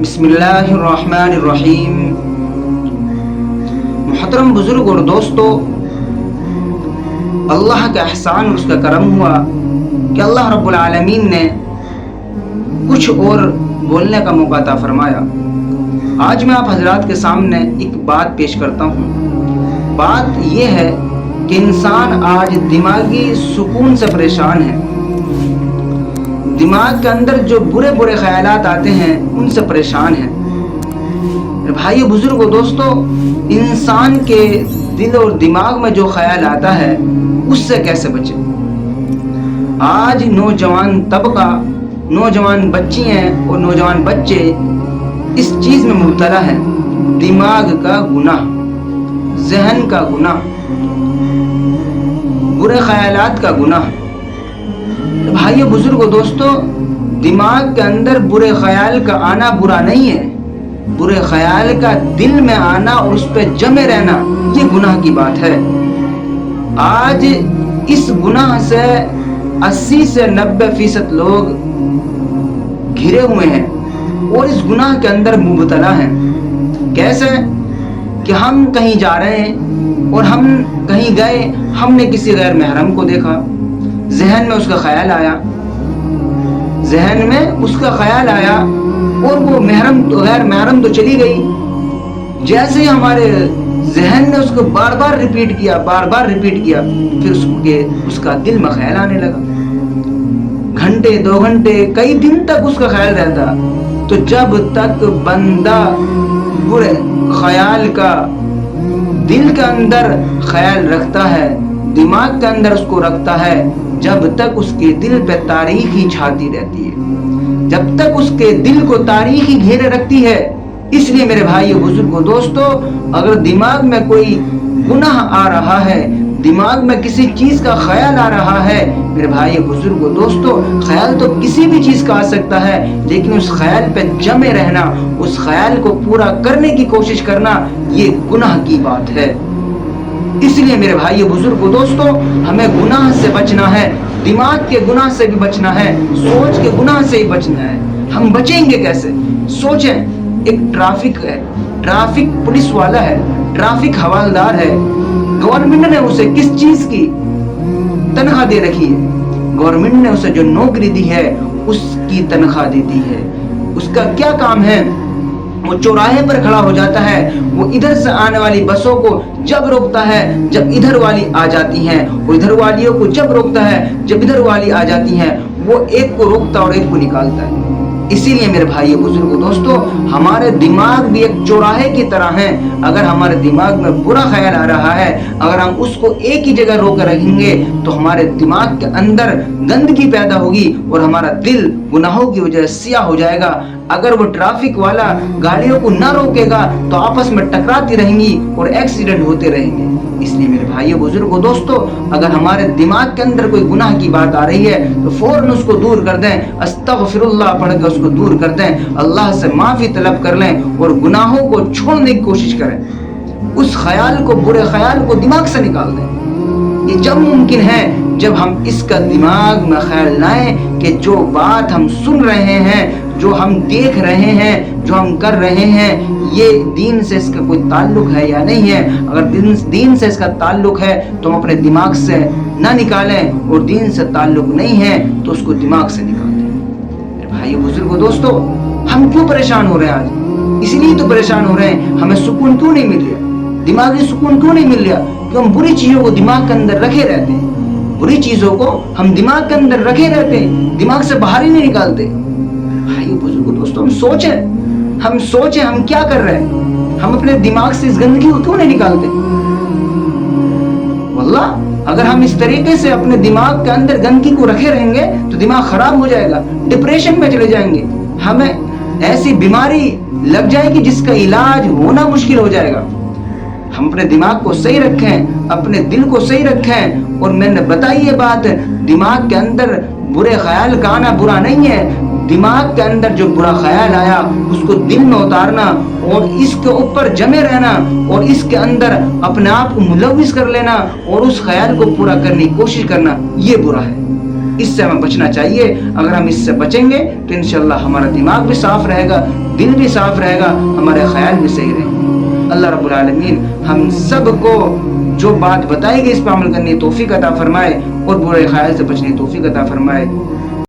بسم اللہ الرحمن الرحیم۔ محترم بزرگ اور دوستو، اللہ کا احسان اور اس کا کرم ہوا کہ اللہ رب العالمین نے کچھ اور بولنے کا موقع عطا فرمایا۔ آج میں آپ حضرات کے سامنے ایک بات پیش کرتا ہوں۔ بات یہ ہے کہ انسان آج دماغی سکون سے پریشان ہے، دماغ کے اندر جو برے برے خیالات آتے ہیں ان سے پریشان ہے۔ بھائی بزرگ و دوستو، انسان کے دل اور دماغ میں جو خیال آتا ہے اس سے کیسے بچے؟ آج نوجوان طبقہ، نوجوان بچیاں اور نوجوان بچے اس چیز میں مبتلا ہیں، دماغ کا گناہ، ذہن کا گناہ، برے خیالات کا گناہ۔ بھائیو بزرگو دوستو، دماغ کے اندر برے خیال کا آنا برا نہیں ہے، برے خیال کا دل میں آنا اور اس پہ جمے رہنا یہ گناہ کی بات ہے۔ آج اس گناہ سے 80 سے 90% لوگ گھرے ہوئے ہیں اور اس گناہ کے اندر مبتلا ہیں۔ کیسے کہ ہم کہیں جا رہے ہیں اور ہم کہیں گئے، ہم نے کسی غیر محرم کو دیکھا، ذہن میں اس کا خیال آیا، ذہن میں اس کا خیال آیا اور وہ غیر محرم تو چلی گئی۔ جیسے ہی ہمارے ذہن نے اس کو بار بار ریپیٹ کیا، پھر اس کا دل میں خیال آنے لگا، گھنٹے 2 گھنٹے کئی دن تک اس کا خیال رہتا۔ تو جب تک بندہ برے خیال کا دل کے اندر خیال رکھتا ہے، دماغ کے اندر اس کو رکھتا ہے، جب تک اس کے دل پہ تاریخ ہی چھاتی رہتی ہے، جب تک اس کے دل کو تاریخ ہی گھیرے رکھتی ہے۔ اس لیے میرے بھائی بزرگو دوستو، اگر دماغ میں کوئی گناہ آ رہا ہے، دماغ میں کسی چیز کا خیال آ رہا ہے، میرے بھائی بزرگو دوستو، خیال تو کسی بھی چیز کا آ سکتا ہے، لیکن اس خیال پہ جمے رہنا، اس خیال کو پورا کرنے کی کوشش کرنا یہ گناہ کی بات ہے۔ اس لیے میرے بھائی بزرگو دوستو، ہمیں گناہ سے بچنا ہے، دماغ کے گناہ سے بھی بچنا ہے، سوچ کے گناہ سے ہی بچنا ہے۔ ہم بچیں گے کیسے؟ سوچیں، ایک ٹرافک ہے، ٹرافک پولیس والا ہے، ٹرافک حوالدار ہے، گورنمنٹ نے اسے کس چیز کی تنخواہ دے رکھی ہے؟ گورنمنٹ نے اسے جو نوکری دی ہے اس کی تنخواہ دیتی ہے۔ اس کا کیا کام ہے؟ وہ چوراہے پر کھڑا ہو جاتا ہے، وہ ادھر سے آنے والی بسوں کو جب روکتا ہے جب ادھر والی آ جاتی ہیں، وہ ادھر والیوں کو جب روکتا ہے جب ادھر والی آ جاتی ہیں، وہ ایک کو روکتا اور ایک کو نکالتا ہے۔ اسی لیے میرے بھائی بزرگو دوستو، ہمارے دماغ بھی ایک چوراہے کی طرح ہیں۔ اگر ہمارے دماغ میں برا خیال آ رہا ہے، اگر ہم اس کو ایک ہی جگہ روک رکھیں گے تو ہمارے دماغ کے اندر گندگی پیدا ہوگی اور ہمارا دل گناہوں کی وجہ سے سیاہ ہو جائے گا۔ اگر وہ ٹرافک والا گاڑیوں کو نہ روکے گا تو آپس میں ٹکراتی رہیں گی اور ایکسیڈنٹ ہوتے رہیں گے۔ اس لیے میرے بھائیو بزرگو دوستو، اگر ہمارے دماغ کے اندر کوئی گناہ کی بات آ رہی ہے تو فوراً اس کو دور کر دیں، استغفر اللہ پڑھ کے اس کو دور کر دیں، اللہ سے معافی طلب کر لیں اور گناہوں کو چھوڑنے کی کوشش کریں۔ اس خیال کو، برے خیال کو دماغ سے نکال دیں۔ یہ جب ممکن ہے جب ہم اس کا دماغ میں خیال لائیں کہ جو بات ہم سن رہے ہیں، جو ہم دیکھ رہے ہیں، جو ہم کر رہے ہیں، یہ دین سے اس کا کوئی تعلق ہے یا نہیں ہے۔ اگر دین سے اس کا تعلق ہے تو ہم اپنے دماغ سے نہ نکالیں، اور دین سے تعلق نہیں ہے تو اس کو دماغ سے نکال دیں۔ میرے بھائی بزرگو دوستو، ہم کیوں پریشان ہو رہے ہیں آج؟ اس لیے تو پریشان ہو رہے ہیں، ہمیں سکون کیوں نہیں مل رہا، دماغی سکون کیوں نہیں مل رہا؟ کہ ہم بری چیزوں کو دماغ کے اندر رکھے رہتے ہیں، بری چیزوں کو ہم دماغ کے اندر رکھے رہتے ہیں، دماغ سے باہر ہی نہیں نکالتے۔ بھائی بزرگو دوستو، ہم سوچیں ہم کیا کر رہے ہیں، ہم اپنے دماغ سے اس گندگی کو کیوں نہیں نکالتے؟ واللہ اگر ہم اس طریقے سے اپنے دماغ کے اندر گندگی کو رکھے رہیں گے تو دماغ خراب ہو جائے گا، ڈپریشن میں چلے جائیں گے، ہمیں ایسی بیماری لگ جائے گی جس کا علاج ہونا مشکل ہو جائے گا۔ ہم اپنے دماغ کو صحیح رکھیں، اپنے دل کو صحیح رکھیں، اور میں نے بتائی یہ بات، دماغ کے اندر برے خیال کا آنا برا نہیں ہے، دماغ کے اندر جو برا خیال آیا اس کو دل میں اتارنا اور اس کے اوپر جمے رہنا اور اس کے اندر اپنے آپ کو ملوث کر لینا اور اس خیال کو پورا کرنے کی کوشش کرنا، یہ برا ہے۔ اس سے ہمیں بچنا چاہیے. اگر ہم اس سے بچیں گے تو انشاءاللہ ہمارا دماغ بھی صاف رہے گا, دل بھی صاف رہے گا, ہمارے خیال بھی صحیح رہیں گے. اللہ رب العالمین ہم سب کو جو بات بتائی گئی اس پر عمل کرنے کی توفیق عطا فرمائے اور برے خیال سے بچنے کی توفیق عطا فرمائے.